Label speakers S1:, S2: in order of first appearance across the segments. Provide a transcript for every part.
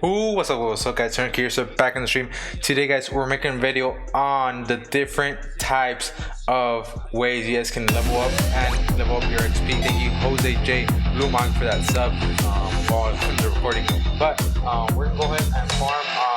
S1: Ooh, what's up guys, tonyqracer back in the stream. Today guys, we're making a video on the different types of ways you guys can level up and level up your XP. Thank you Jose J Lumon for that sub while I'm the recording. But we're gonna go ahead and farm on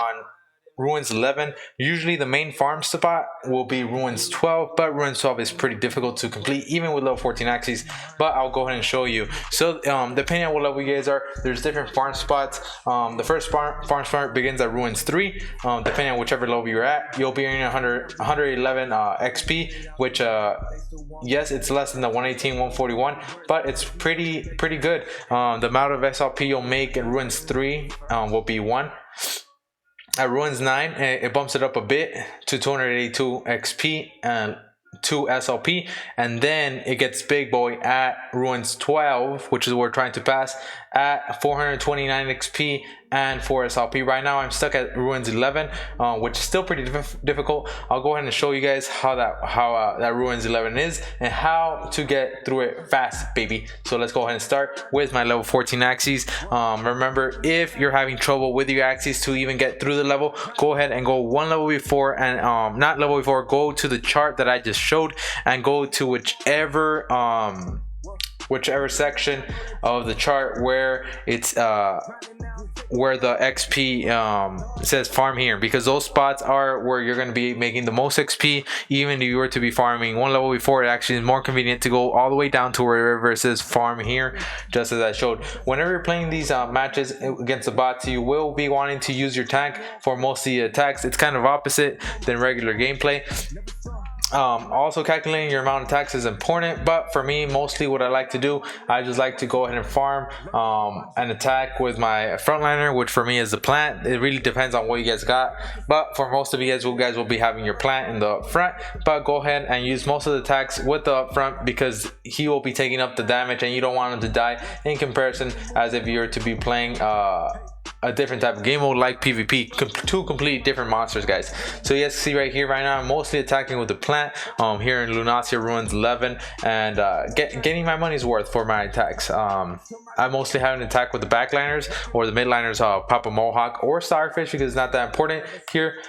S1: Ruins 11. Usually the main farm spot will be Ruins 12, but Ruins 12 is pretty difficult to complete even with level 14 Axies, but I'll go ahead and show you. So depending on what level you guys are, there's different farm spots. The first farm spot begins at Ruins 3. Depending on whichever level you're at, you'll be earning 111 XP, which yes, it's less than the 118 141, but it's pretty good. The amount of SLP you'll make in Ruins 3 will be 1. At Ruins 9, it bumps it up a bit to 282 XP and 2 SLP, and then it gets big boy at Ruins 12, which is what we're trying to pass, at 429 XP and 4 SLP. Right now I'm stuck at Ruins 11, which is still pretty difficult. I'll go ahead and show you guys how that Ruins 11 is and how to get through it fast, baby. So let's go ahead and start with my level 14 Axies. Remember, if you're having trouble with your Axies to even get through the level, go ahead and go one level before, and not level before, go to the chart that I just showed and go to whichever section of the chart where it's where the XP says farm here, because those spots are where you're going to be making the most XP. Even if you were to be farming one level before, it actually is more convenient to go all the way down to wherever it says farm here, just as I showed. Whenever you're playing these matches against the bots, you will be wanting to use your tank for most of the attacks. It's kind of opposite than regular gameplay. Also calculating your amount of attacks is important, but for me, mostly what I like to do, I just like to go ahead and farm and attack with my frontliner, which for me is the plant. It really depends on what you guys got, but for most of you guys will be having your plant in the front, but go ahead and use most of the attacks with the front because he will be taking up the damage and you don't want him to die in comparison as if you were to be playing a different type of game mode like PvP. Two completely different monsters, guys. So you guys see right here, right now I'm mostly attacking with the plant here in Lunacia Ruins 11, and getting my money's worth for my attacks. I mostly have an attack with the backliners or the midliners, Papa Mohawk or Starfish, because it's not that important here.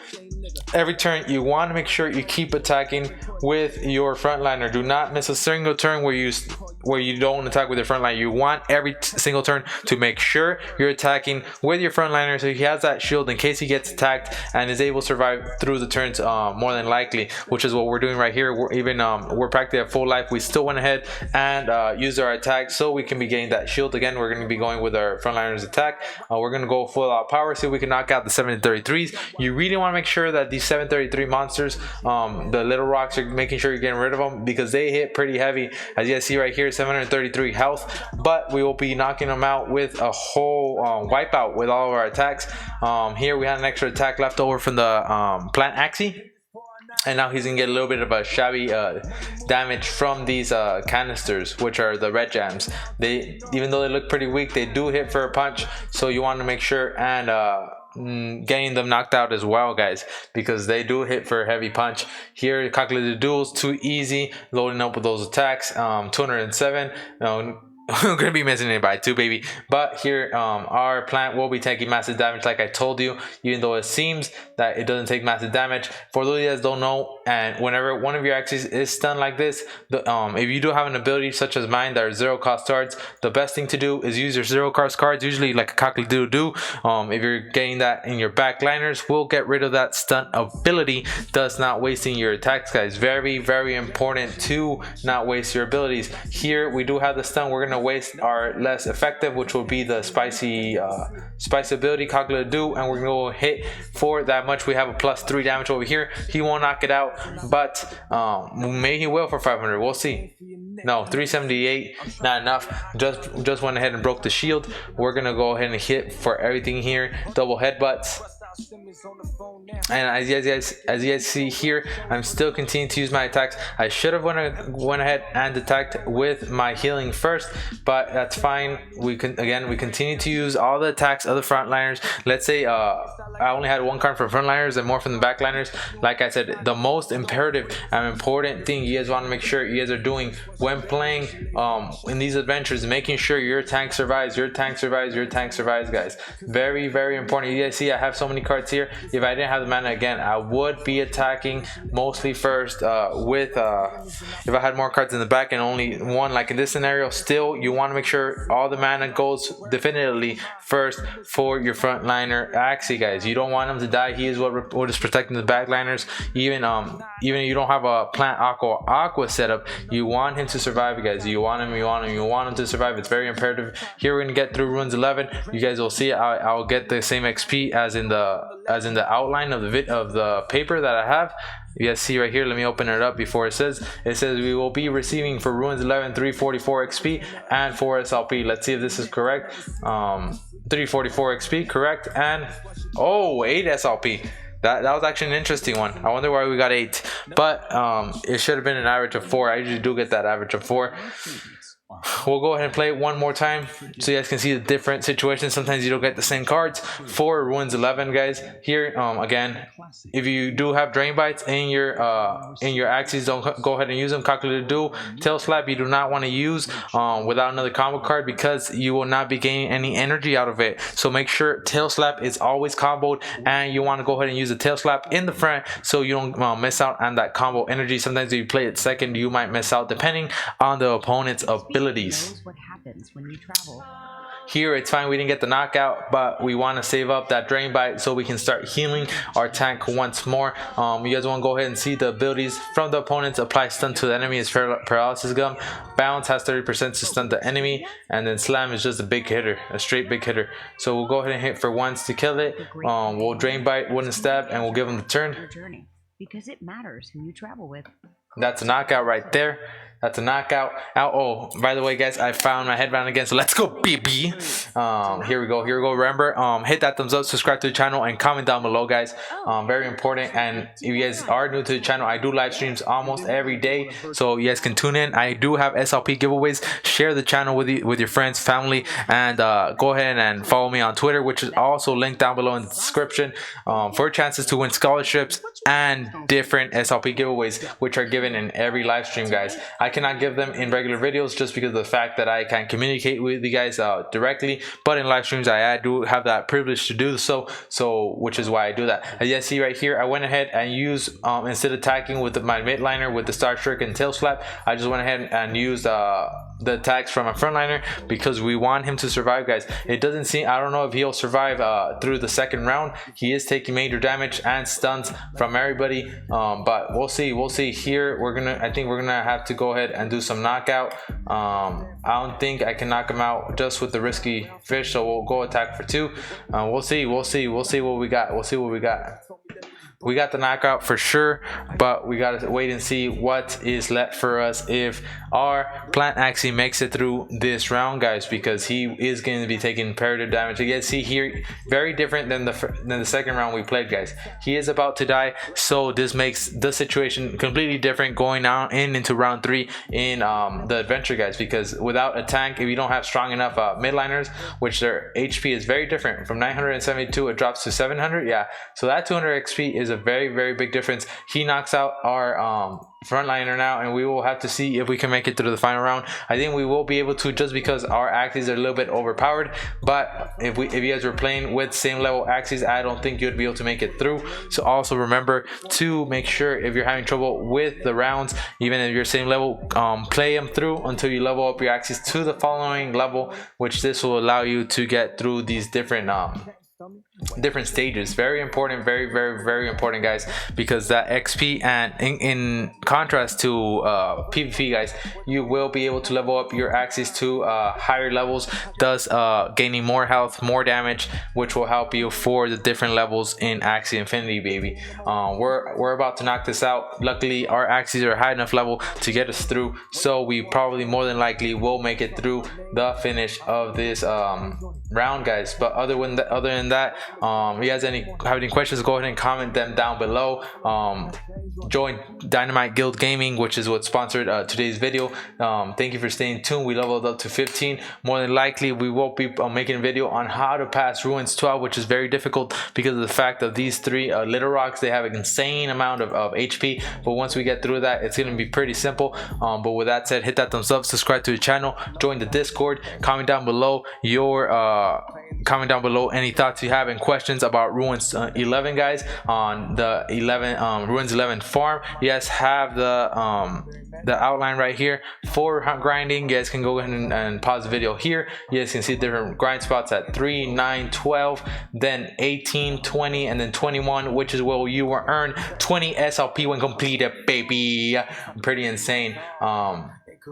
S1: Every turn you want to make sure you keep attacking with your frontliner. Do not miss a single turn where you don't attack with your frontliner. You want every single turn to make sure you're attacking with your frontliner, so he has that shield in case he gets attacked and is able to survive through the turns more than likely, which is what we're doing right here. We're practically at full life. We still went ahead and used our attack so we can be getting that shield again. We're going to be going with our frontliner's attack. We're going to go full out power so we can knock out the 733s. You really want to make sure that these 733 monsters, the little rocks, are making sure you're getting rid of them because they hit pretty heavy. As you guys see right here, 733 health, but we will be knocking them out with a whole wipeout with all of our attacks. Here we had an extra attack left over from the plant Axie, and now he's gonna get a little bit of a shabby damage from these canisters, which are the red jams. Even though they look pretty weak, they do hit for a punch, so you want to make sure and getting them knocked out as well, guys, because they do hit for a heavy punch. Here calculated duels, too easy loading up with those attacks. 207. I'm gonna be missing it by 2, baby. But here our plant will be taking massive damage, like I told you, even though it seems that it doesn't take massive damage. For those of you guys don't know, and whenever one of your Axies is stunned like this, if you do have an ability such as mine that are 0 cost cards, the best thing to do is use your 0 cost cards, usually like a cockle-doodle-doo. If you're getting that in your backliners, will get rid of that stun ability, thus not wasting your attacks, guys. Very important to not waste your abilities. Here we do have the stun. We're gonna waste our less effective, which will be the spicy ability, cockle-doodle, and we're gonna go hit for that much. We have a +3 damage over here. He won't knock it out, but maybe he will for 500. We'll see. No, 378, not enough. Just went ahead and broke the shield. We're gonna go ahead and hit for everything here. Double headbutts. And as you guys see here, I'm still continuing to use my attacks. I should have went ahead and attacked with my healing first, but that's fine. We continue to use all the attacks of the frontliners. Let's say I only had one card for frontliners and more from the backliners. Like I said, the most imperative and important thing you guys want to make sure you guys are doing when playing in these adventures, making sure your tank survives, your tank survives, your tank survives, guys. Very, very important. You guys see I have so many cards here. If I didn't have the mana, again, I would be attacking mostly first with if I had more cards in the back and only one, like in this scenario. Still, you want to make sure all the mana goes definitively first for your frontliner Axie, guys. You don't want him to die. He is what is protecting the backliners. Even if you don't have a plant aqua setup, you want him to survive, guys. You want him to survive. It's very imperative. Here we're gonna get through runes 11. You guys will see I'll get the same XP as in the outline of the paper that I have. You guys see right here, let me open it up before it says we will be receiving for runes 11 344 XP and 4 SLP. Let's see if this is correct. 344 XP, correct, and 8 SLP. That was actually an interesting one. I wonder why we got 8, but it should have been an average of 4. I usually do get that average of 4. We'll go ahead and play it one more time so you guys can see the different situations. Sometimes you don't get the same cards for runes 11, guys. Here again, if you do have drain bites in your Axies, don't go ahead and use them. Calculated Duel, Tail Slap, you do not want to use without another combo card, because you will not be gaining any energy out of it. So make sure Tail Slap is always comboed, and you want to go ahead and use the Tail Slap in the front so you don't miss out on that combo energy. Sometimes if you play it second, you might miss out depending on the opponent's ability.
S2: What happens when you travel.
S1: Here it's fine, we didn't get the knockout, but we want to save up that drain bite so we can start healing our tank once more. You guys want to go ahead and see the abilities from the opponents. Apply stun to the enemy is paralysis gum. Bounce has 30% to stun the enemy, and then slam is just a big hitter, a straight big hitter. So we'll go ahead and hit for once to kill it. We'll drain bite, wooden stab, and we'll give them the turn.
S2: Because it matters who you travel with.
S1: That's a knockout right there. That's a knockout. Oh, by the way, guys, I found my headband again, so let's go, baby. Here we go. Remember, hit that thumbs up, subscribe to the channel, and comment down below, guys. Very important. And if you guys are new to the channel, I do live streams almost every day, so you guys can tune in. I do have SLP giveaways. Share the channel with your friends, family, and go ahead and follow me on Twitter, which is also linked down below in the description, for chances to win scholarships and different SLP giveaways, which are given in every live stream, guys. I cannot give them in regular videos just because of the fact that I can't communicate with you guys directly, but in live streams I do have that privilege to do so, which is why I do that. As you guys see right here, I went ahead and used instead of attacking with my midliner with the Star Trick and Tail Slap, I just went ahead and used the attacks from a frontliner because we want him to survive, guys. It doesn't seem, I don't know if he'll survive through the second round. He is taking major damage and stuns from everybody, but we'll see. Here I think we're gonna have to go ahead and do some knockout. I don't think I can knock him out just with the risky fish, so we'll go attack for 2. We'll see what we got. We got the knockout for sure, but we gotta wait and see what is left for us if our plant Axie makes it through this round, guys, because he is going to be taking imperative damage. You guys see here, very different than the second round we played, guys. He is about to die, so this makes the situation completely different going on into round 3 in the adventure, guys, because without a tank, if you don't have strong enough midliners, which their HP is very different, from 972 it drops to 700. Yeah, so that 200 XP is a very, very big difference. He knocks out our frontliner now, and we will have to see if we can make it through the final round. I think we will be able to, just because our Axies are a little bit overpowered, but if you guys were playing with same level Axies, I don't think you'd be able to make it through. So also remember to make sure if you're having trouble with the rounds, even if you're same level, play them through until you level up your Axies to the following level, which this will allow you to get through these different stages. Very important, very, very, very important, guys, because that XP, and in contrast to PvP, guys, you will be able to level up your Axies to higher levels, thus gaining more health, more damage, which will help you for the different levels in Axie Infinity, baby. We're about to knock this out. Luckily our Axies are high enough level to get us through, so we probably more than likely will make it through the finish of this round, guys. But other than that, If you guys have any questions, go ahead and comment them down below. Join Dynamite Guild Gaming, which is what sponsored today's video. Thank you for staying tuned. We leveled up to 15. More than likely we will be making a video on how to pass Ruins 12, which is very difficult because of the fact of these three little rocks. They have an insane amount of HP, but once we get through that, it's going to be pretty simple. But with that said, hit that thumbs up, subscribe to the channel, join the Discord, comment down below any thoughts you have and questions about Ruins 11, guys. On the Ruins 11 farm, you guys have the outline right here for grinding. You guys can go ahead and pause the video here. You guys can see different grind spots at 3, 9, 12, then 18, 20, and then 21, which is where you will earn 20 SLP when completed, baby. Pretty insane.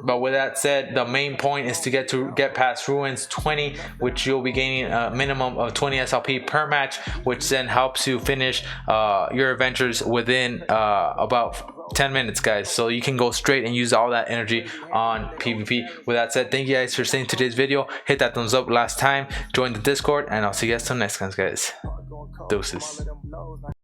S1: But with that said, the main point is to get past Ruins 20, which you'll be gaining a minimum of 20 SLP per match, which then helps you finish your adventures within about 10 minutes, guys. So you can go straight and use all that energy on PvP. With that said, thank you guys for seeing today's video. Hit that thumbs up last time, join the Discord, and I'll see you guys some next time, guys. Deuces.